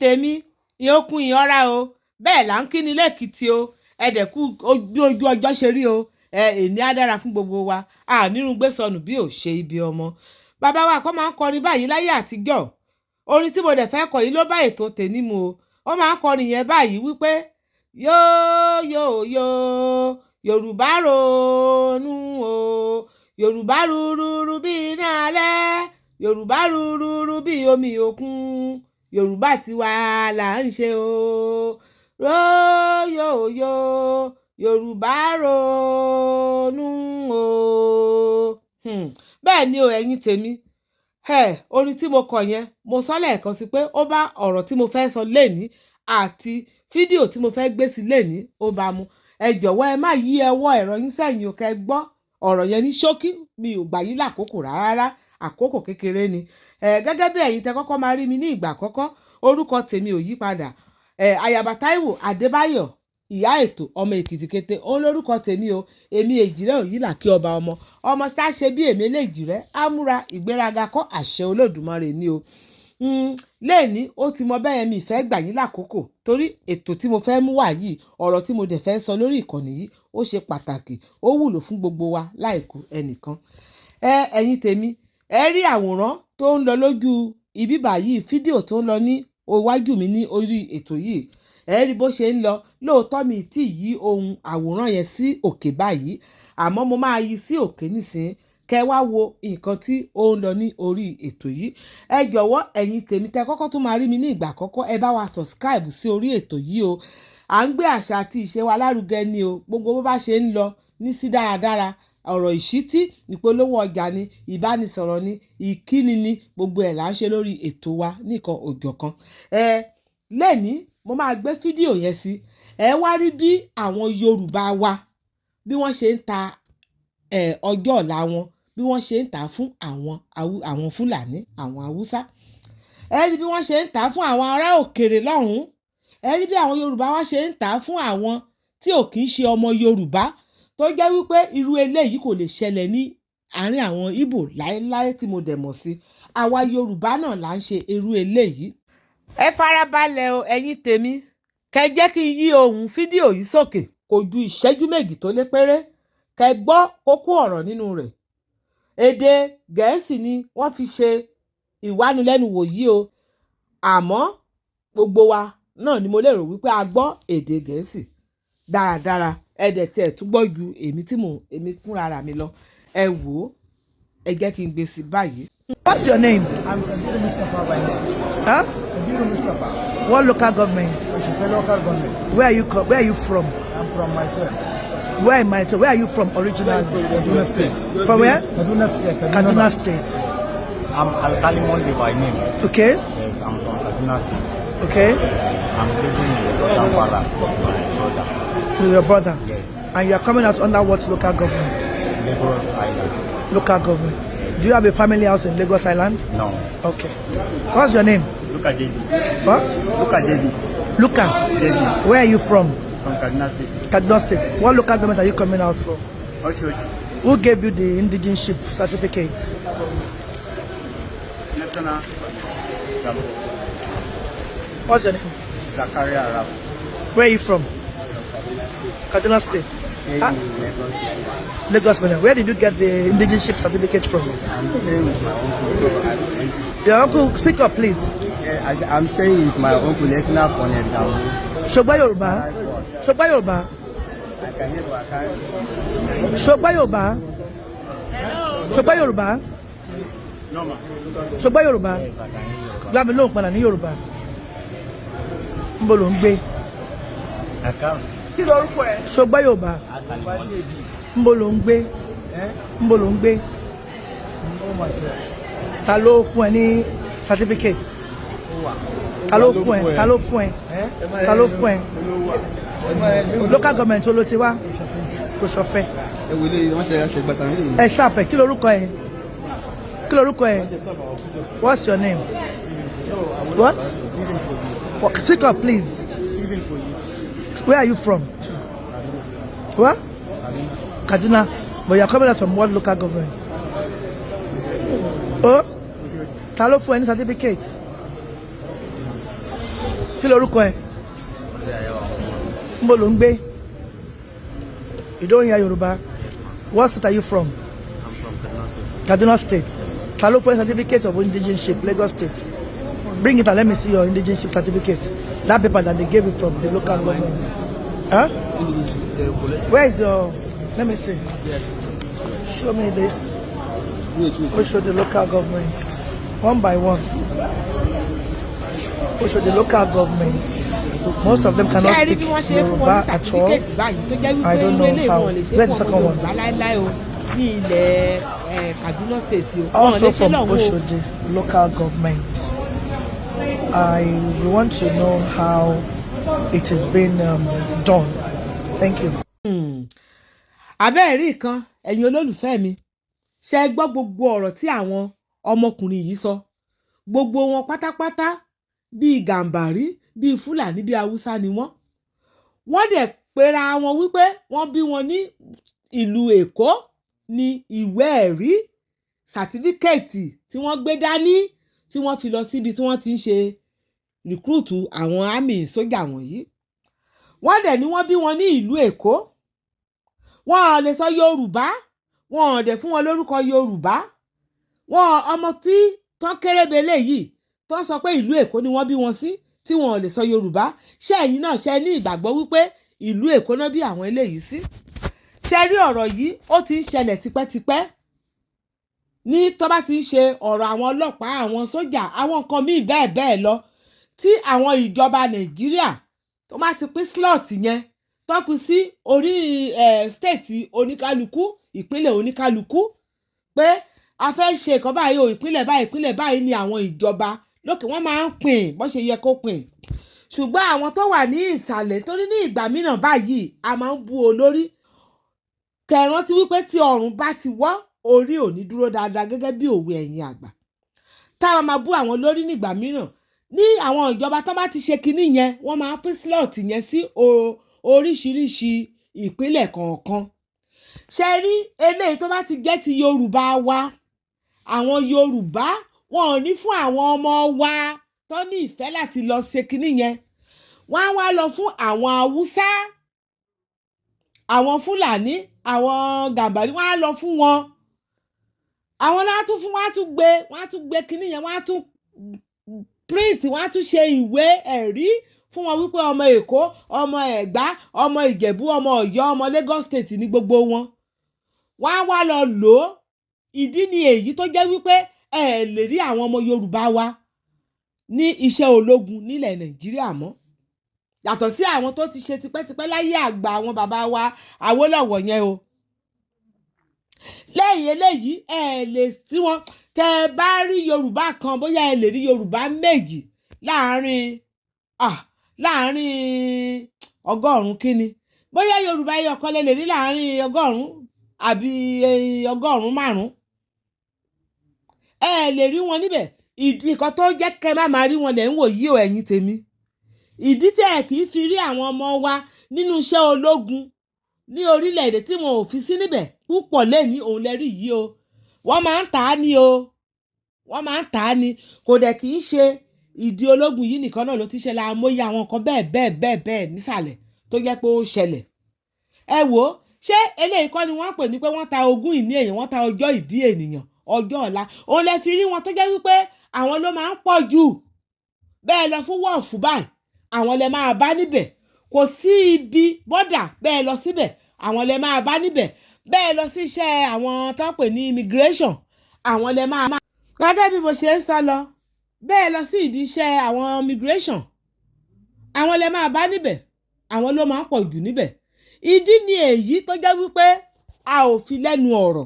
tèmi ìyókùn ìyọ́ra o bẹ́ẹ̀ là ń kí ni lẹ́kìtì o ẹ̀dẹ̀kú ojú ọjọ́ ṣe rí o èní á dára fún gbogbo wa nírun gbé sọnù bí ò ṣe ibi ọmọ bàbá wa kọ́ máa ń kọrin báyìí láyé àtijọ́ orin tí mo dẹ̀ fẹ́ kọ yìí ló bá ètò tèmi mu o ó máa ń kọrin yẹn báyìí wípé yóò Yorùbá ronú o Yorùbá rúrúrú bí iná alẹ́ Yorùbá rúrúrú bí omi òkun Yorùbá tiwa là ń ṣe o yóò Yorùbá ronú o. Bẹ́ẹ̀ ni o ẹ̀yin tèmi orin tí mo kọ yẹn mo sọ lẹ́ẹ̀kan sí pé ó bá ọ̀rọ̀ tí mo fẹ́ sọ lénìí àti fídíò tí mo fẹ́ gbé sí lénìí ó bá mu ẹ jọ̀wọ́ ẹ má yí ẹwọ́ ẹ̀rọ yín sẹ́yìn o kẹ́ gbọ́ ọ̀rọ̀ yẹn ní ṣókí mi ò gbà yín lákòókò rárá àkókò kékeré ni gẹ́gẹ́ bí ẹ̀yin tẹ́ kọ́kọ́ máa rí mi ní ìgbà àkọ́kọ́ orúkọ tèmi ò yí padà Àyàbá Táíwò Adébáyọ̀ ìyá ètò ọmọ èkìtì kété òun lórúkọ tèmi o èmi èjìrẹ́ òyìn là kí ọba ọmọ ṣáṣe bí èmi eléjìrẹ́ ámúra ìgbéraga kọ́ àṣẹ Olódùmarè ni o lẹ́ẹ̀ni ó ti mọ bẹ́ẹ̀ mi ìfẹ́ gbà yín lákòókò torí ètò tí mo fẹ́ mú wá yìí ọ̀rọ̀ tí mo dẹ̀ fẹ́ sọ lórí ìkànnì yìí ó ṣe pàtàkì ó wúlò fún gbogbo wa láìkù ẹnìkan ẹ̀yin tèmi ẹ rí àwòrán tó ń lọ lójú ibi báyìí fídíò tó ń lọ ní iwájú mi ní orí ètò yìí ẹ rí bó ṣe ń lọ lóòótọ́ mi tí yí ohun àwòrán yẹn sí òkè báyìí àmọ́ mo máa yí sí òkè nísìnyí kẹ́ wá wo nǹkan tí ó ń lọ ní orí ètò yìí ẹ jọ̀wọ́ ẹ̀yin tèmi tẹ́ kọ́kọ́ tún máa rí mi ní ìgbà àkọ́kọ́ ẹ bá wa subscribe sí orí ètò yìí o à ń gbé àṣà àti ìṣe wa lárugẹ ni o gbogbo bó bá ṣe ń lọ ní sí dáradára ọ̀rọ̀ ìṣítí ìpolówó ọjà ni ìbánisọ̀rọ̀ ni ìkíni ni gbogbo ẹ̀ là ń ṣe lórí ètò wa nìkan òjọ̀kan lẹ́ni mo máa gbé fídíò yẹn sí ẹ wá rí bí àwọn Yorùbá wa bí wọ́n ṣe ń ta ọjọ́ ọ̀la wọn bí wọ́n ṣe ń tà fún àwọn Fúlàní àwọn Haúsá ẹ rí bí wọ́n ṣe ń tà fún àwọn ará òkèrè lọ́hùn-ún ẹ rí bí àwọn Yorùbá wa ṣe ń tà fún àwọn tí ò kì í ṣe ọmọ Yorùbá tó jẹ́ wípé irú eléyìí kò lè ṣẹlẹ̀ ní àárín àwọn Ìgbò láéláé tí mo dẹ̀ mọ̀ sí àwa Yorùbá náà là ń ṣe irú eléyìí ẹ farabalẹ̀ o ẹ̀yin tèmi kẹ́ jẹ́ kí n yí ohùn fídíò yìí sókè kò ju ìṣẹ́jú méjì tó lé péré kẹ́ gbọ́ kókó ọ̀rọ̀ nínú rẹ̀ èdè Gẹ̀ẹ́sì ni wọ́n fi ṣe ìwánilẹ́nuwò yìí o àmọ́ gbogbo wa náà ni mo lérò wípé a gbọ́ èdè Gẹ̀ẹ́sì dáradára ẹ̀dẹ̀ tí ẹ̀ tún gbọ́ ju èmi fúnra mi lọ ẹ wò ó ẹ jẹ́ kí n gbé sí báyìí. What's your name? I'm Kabiru Mustapha by name. Huh? Kabiru Mustapha. What local government? Oshope local government. Where are you from? I'm from Maitwe. Where are you from originally? Kaduna State. From where? Kaduna State. Kaduna State. I'm Alkali Monde by name. Okay. Yes, I'm from Kaduna State. Okay. I'm living in Kampala with my brother. With your brother? Yes. And you are coming out under what local government? Lagos Island. Local government. Do you have a family house in Lagos Island? No. Okay. What's your name? Luka David. What? Luka David. Luka. David. Where are you from? From Kaduna State. Kaduna State. What local government are you coming out from? Oshodi. Who gave you the indigenship certificate? National. What's your name? Zakaria Arab. Where are you from? Kaduna State. Staying in Lagos. Lagos. Where did you get the indigenship certificate from? I'm staying with my uncle, so I wait. Your uncle, speak up, please. Yeah, I'm staying with my uncle, Lieutenant Colonel Dawo. Shogba Yoruba. Shogba Yoruba. I can hear what I can. Shogba Yoruba. Shogba Yoruba. No, ma. Shogba Yoruba. Yes, I can hear you. Gbami lóhùn padà ní Yorùbá. Níbo lò ń gbé? I can't. Kí lorúkọ ẹ? Shogba Yoruba. Níbo lò ń gbé? Níbo lò ń gbé? Ta ló fún ẹ ní certificate? Ta ló fún ẹ? Ta ló fún ẹ? Ta ló fún ẹ? Local government wo ló ti wá? Kò ṣọ̀fẹ́. Ẹ wo ilé wọn ṣe àṣegbàtà nílé. Ẹ stop ẹ, kí lorúkọ ẹ? Kí lorúkọ ẹ? What's your name? What? Speak up, please. Where are you from? What? Kaduna. But you are coming out from what local government? Oh? Ta ló fún ẹ ní certificate? Kí lorúkọ ẹ? Níbo lò ń gbé? You don't hear Yoruba. What state are you from? I'm from Kaduna Kaduna State. State. Ta ló fún ẹ certificate of indigenship, Lagos State. Bring it and let me see your indigenship certificate. That paper that they gave you from the local government. Huh? Where is your? Let me see. Yes. Show me this. Wait. We'll show the local government one by one. We'll show the local government. Most of them cannot ṣé ẹ rí speak bí wọ́n ṣe fún wọn Yoruba ní at all. certificate báyìí tó jẹ́ I wípé don't irú know eléyìí how. wọn lè ṣe Where's the fún second ọmọ one? Yorùbá láéláé o ní ilẹ̀ Kaduna State o wọn lè Also ṣe from lọ́hùn o. Oshodi local government. I want to know how it is being done. Thank you. Abẹ́ẹ̀ rí nǹkan ẹ̀yin olólùfẹ́ mi ṣe é gbọ́ gbogbo ọ̀rọ̀ tí àwọn ọmọkùnrin yìí sọ gbogbo wọn pátápátá bíi Gàǹbàrí bíi Fúlàní bíi Haúsá ni wọ́n dẹ̀ pera wọn wípé wọ́n bí wọn ní ìlú Èkó ní ìwé ẹ̀rí sàtífíkẹ́ẹ̀tì tí wọ́n gbé dání tí wọ́n fi lọ síbi tí wọ́n ti ń ṣe rìkúrùtù àwọn àmì sójà wọ̀nyí wọ́n dẹ̀ ní wọ́n bí wọn ní ìlú Èkó wọn ò lè sọ Yorùbá wọn ò dẹ̀ fún wọn lórúkọ Yorùbá wọn ọmọ tí tán kérébélé yìí tó sọ pé ìlú Èkó ni wọ́n bí wọn sí tí wọn ò lè sọ Yorùbá ṣé ẹ̀yin náà ṣe ní ìgbàgbọ́ wípé ìlú Èkó náà bí àwọn eléyìí sí ṣe rí ọ̀rọ̀ yìí ó ti ń ṣẹlẹ̀ tipẹ́tipẹ́ ní tó bá ti ń ṣe ọ̀rọ̀ àwọn ọlọ́pàá àwọn sójà àwọn nǹkan míì bẹ́ẹ̀ bẹ́ẹ̀ lọ tí àwọn ìjọba Nàìjíríà tó bá ti pín slot yẹn tó pín sí orí state oníkálukú ìpínlẹ̀ oníkálukú pé a fẹ́ ṣe nǹkan báyìí o ìpínlẹ̀ báyìí ni àwọn ìjọba lókè wọ́n máa ń pín bó ṣe yẹ kó pín ṣùgbọ́n àwọn tó wà ní ìsàlẹ̀ torí ní ìgbà mìíràn báyìí a máa ń bú olórí kẹrántí wípé tí ọrùn bá ti wọ́ orí ò ní dúró dáadáa gẹ́gẹ́ bí òwe ẹ̀yin àgbà táwọn máa bú àwọn olórí nígbà mìíràn ní àwọn ìjọba tó bá ti ṣe kinní yẹn wọ́n máa pín slot yẹn sí oríṣiríṣi ìpínlẹ̀ kọ̀ọ̀kan ṣe rí eléyìí tó bá ti jẹ́ ti Yorùbá wa àwọn Yorùbá wọn ò ní fún àwọn ọmọ wa tó ní ìfẹ́ láti lọ ṣe kinní yẹn wọ́n á wá lọ fún àwọn Haúsá àwọn Fúlàní àwọn Gàǹbàrí wọ́n á lọ fún wọn àwọn látún fún wọ́n á tún gbé kinní yẹn wọ́n á tún print wọ́n á tún ṣe ìwé ẹ̀rí fún wọn wípé ọmọ Èkó ọmọ Ẹ̀gbá ọmọ Ìjẹ̀bú ọmọ Ọ̀yọ́ ọmọ Lagos State ní gbogbo wọn wọ́n á wá lọ lò ó ìdí ni èyí tó jẹ́ wípé ẹ lè rí àwọn ọmọ Yorùbá wa ní iṣẹ́ ológun nílẹ̀ Nàìjíríà mọ́ yàtọ̀ sí àwọn tó ti ṣe tipẹ́tipẹ́ láyé àgbà àwọn bàbá wa Awólọ́wọ̀ yẹn o lẹ́yìn eléyìí ẹ lè sí wọn tẹ bá rí Yorùbá kan bóyá ẹ lè rí Yorùbá méjì láàárín ọgọ́rùn-ún kíni bóyá Yorùbá ẹyọ kan lè rí láàárín ọgọ́rùn-ún àbí ọgọ́rùn-ún márùn-ún ẹ lè rí wọn níbẹ̀ nǹkan tó jẹ́ kẹ́ má máa rí wọn lẹ̀ ń wò yí o ẹ̀yin tèmi ìdí tí ẹ kì í fi rí àwọn ọmọ wa nínú iṣẹ́ ológun ní orílẹ̀-èdè tí wọn ò fi sí níbẹ̀ púpọ̀ lẹ́ni òun lẹ́rí yìí o wọ́n máa ń tà á ní o wọ́n máa ń tà á ní kò dẹ̀ kì í ṣe ìdí ológun yìí nìkan náà ló ti ṣẹlẹ̀ àmóyè àwọn nǹkan bẹ́ẹ̀ nísàlẹ̀ tó jẹ́ pé ó ṣẹlẹ̀ ẹ wò ó ṣé eléyìí kọ́ ni wọ́n pè ní pé wọ́n ta ogún ìní èèyàn wọ́n ta ọjọ́ ìbí ènìyàn ọjọ́ ọ̀la òun lẹ fi rí wọn tó jẹ́ wípé àwọn ló máa ń pọ̀ jù bẹ́ẹ̀ lọ fún wọ́ọ̀fù báyìí àwọn lẹ máa bá níbẹ̀ kò sí ibi bọ́dà bẹ́ẹ̀ lọ síbẹ̀ àwọn lẹ máa bá níbẹ̀ bẹ́ẹ̀ lọ sí iṣẹ́ àwọn tó ń pè ní immigration àwọn lẹ máa gẹ́gẹ́ bí mo ṣe ń sọ lọ bẹ́ẹ̀ lọ sí ìdí iṣẹ́ àwọn immigration àwọn lẹ máa bá níbẹ̀ àwọn ló máa ń pọ̀ jù níbẹ̀ ìdí ni èyí tó jẹ́ wípé a ò fi lẹ́nu ọ̀rọ̀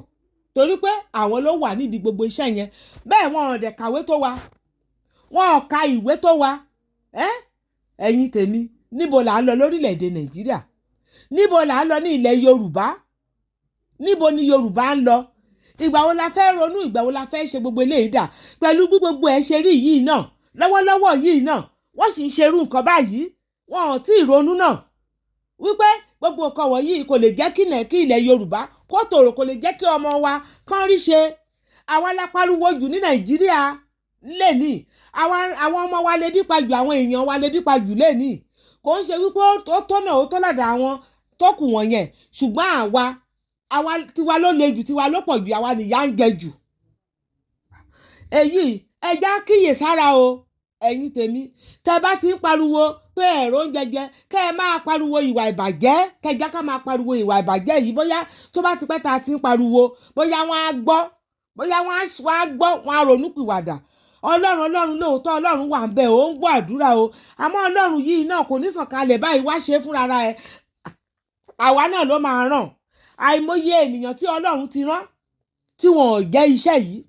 torí pé àwọn ló wà nídìí gbogbo iṣẹ́ yẹn bẹ́ẹ̀ wọn ò dẹ̀ kàwé tó wa wọn ò ka ìwé tó wa ẹ̀yin tèmi níbo là ń lọ lórílẹ̀‐èdè Nàìjíríà níbo là ń lọ ní ilẹ̀ Yorùbá níbo ni Yorùbá ń lọ ìgbà wo la fẹ́ ronú ìgbà wo la fẹ́ ṣe gbogbo eléyìí dà pẹ̀lú bí gbogbo ẹ̀ ṣe rí yìí náà lọ́wọ́lọ́wọ́ yìí náà wọ́n sì ń ṣerú nǹkan báyìí wọn ò tí ì ronú náà wípé gbogbo nǹkan wọ̀nyí kò lè jẹ́ kí ilẹ̀ Yorùbá kó tòrò kò lè jẹ́ kí ọmọ wa kán rí ṣe àwa la pariwo jù ní Nàìjíríà lẹ́nì àwọn ọmọ wa lè bí pajù àwọn èèyàn wa lè bí pajù lẹ́nì kò ń ṣe wípé ó tọ́nà ó tọ́ lọ́dọ̀ àwọn tó kù wọ̀nyẹn ṣùgbọ́n àwa tiwa ló le jù tiwa ló pọ̀ jù àwa nìyà ń jẹ jù èyí ẹja kíyè sára o ẹ̀yin tèmi tẹ́ bá ti ń pariwo pé ẹ̀rọ ń jẹjẹ kẹ́ ẹ máa pariwo ìwà ìbàjẹ́ kẹjá ká máa pariwo ìwà ìbàjẹ́ yìí bóyá tó bá ti pẹ́ ta ti ń pariwo bóyá wọ́n á gbọ́ bóyá wọ́n á gbọ́ wọ́n á ronú pìwàdà ọlọ́run lóòótọ́ ọlọ́run wà ń bẹ̀ ó ń gbọ́ àdúrà o àmọ́ ọlọ́run yìí náà kò ní sọ̀kalẹ̀ báyìí wá ṣe fúnra ẹ̀ àwa náà ló máa ràn àìmọye ènìyàn tí ọlọ́run ti rán tí wọn ò jẹ́ iṣẹ́ yìí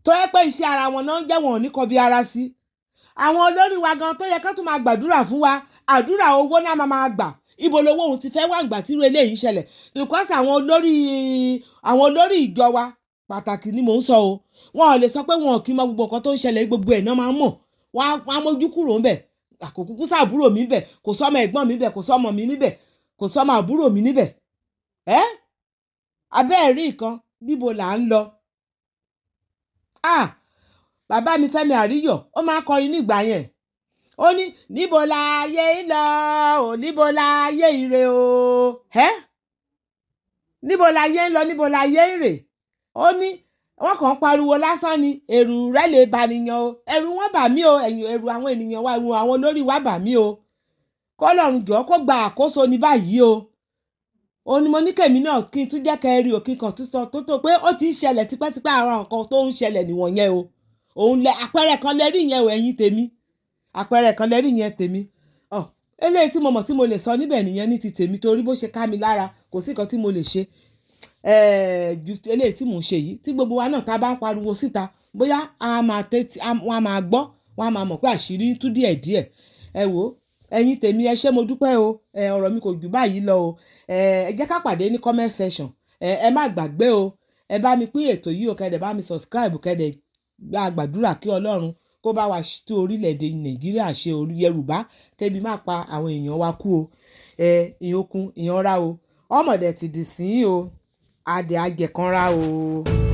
tó yẹ pé iṣẹ́ ara wọn náà jẹ́ wọn ò ní kọbi ara sí àwọn olórí wa gan tó yẹ ká tún máa gbàdúrà fún wa àdúrà owó náà máa gbà ibo lowó òun ti fẹ́ wá gbà tí irú eléyìí ń ṣẹlẹ̀ because àwọn olórí ìjọ wa pàtàkì ni mò ń sọ o wọn ò lè sọ pé wọn ò kí mọ gbogbo nǹkan tó ń ṣẹlẹ̀ gbogbo ẹ̀ náà máa ń mọ̀ wọn á mójú kúrò ńbẹ̀ àkókò sàbúrò mi ńbẹ̀ kò sọ́mọ ẹ̀gbọ́n mi ńbẹ̀ kò sọ́mọ mi níbẹ̀ kò sọ́mọ àbúrò mi níbẹ̀ abẹ́ẹ̀rí nǹkan níbo là ń lọ bàbá mi Fẹ́mi Àríyọ̀ ó máa ń kọrin nígbà yẹn ó ní níbo la ayé ń lọ ò níbo la ayé ire o níbo la ayé ń lọ níbo la ayé ń rè ó ní wọ́n kàn ń pariwo lásán ni ẹ̀rù rẹ̀ lè bà nìyàn o ẹ̀rù wọn bà mí o ẹ̀rù àwọn ènìyàn wa ẹ̀rù àwọn olórí wa bà mí o kọ́lọ́run jọ̀ọ́ kó gba àkóso ní báyìí o ó ní mo ní kèmí náà kí n tún jẹ́ kẹrí òkè kan tó pé ó ti ń ṣẹlẹ̀ tipẹ́tipẹ́ àwọn nǹkan tó ń ṣẹlẹ̀ nìwọ̀nyẹn o òun àpẹẹrẹ kan lẹ́rí yẹn o ẹ̀yin tèmi àpẹẹrẹ kan lẹ́rí yẹn tèmi eléyìí tí mo mọ̀ tí mo lè sọ níbẹ̀ nìyẹn ní ti tèmi torí bó ṣe ká mi lára kò sí nǹkan tí mo lè ṣe ju eléyìí tí mò ń ṣe yìí tí gbogbo wa náà tá a bá ń pariwo síta bóyá wọ́n á máa gbọ́ wọ́n á máa mọ̀ pé àṣírí tú díẹ̀díẹ̀ ẹ wò ó ẹ̀yin tèmi ẹ ṣé mo dúpẹ́ o ọ̀rọ̀ mi kò jù báyìí lọ o ẹ jẹ́ ká pàdé ní comment section ẹ má gbàgbé o ẹ bá mi pín ètò yìí o kẹ́dẹ̀ bá mi subscribe kẹ́dẹ̀ gba gbàdúrà kí ọlọ́run kó bá wa tú orílẹ̀-èdè Nàìjíríà ṣe Yorùbá kẹ́bi má pa àwọn èèyàn wa kú o ìyókùn ìyanra o ọmọdé ti dì sí o adé àjẹkànra o.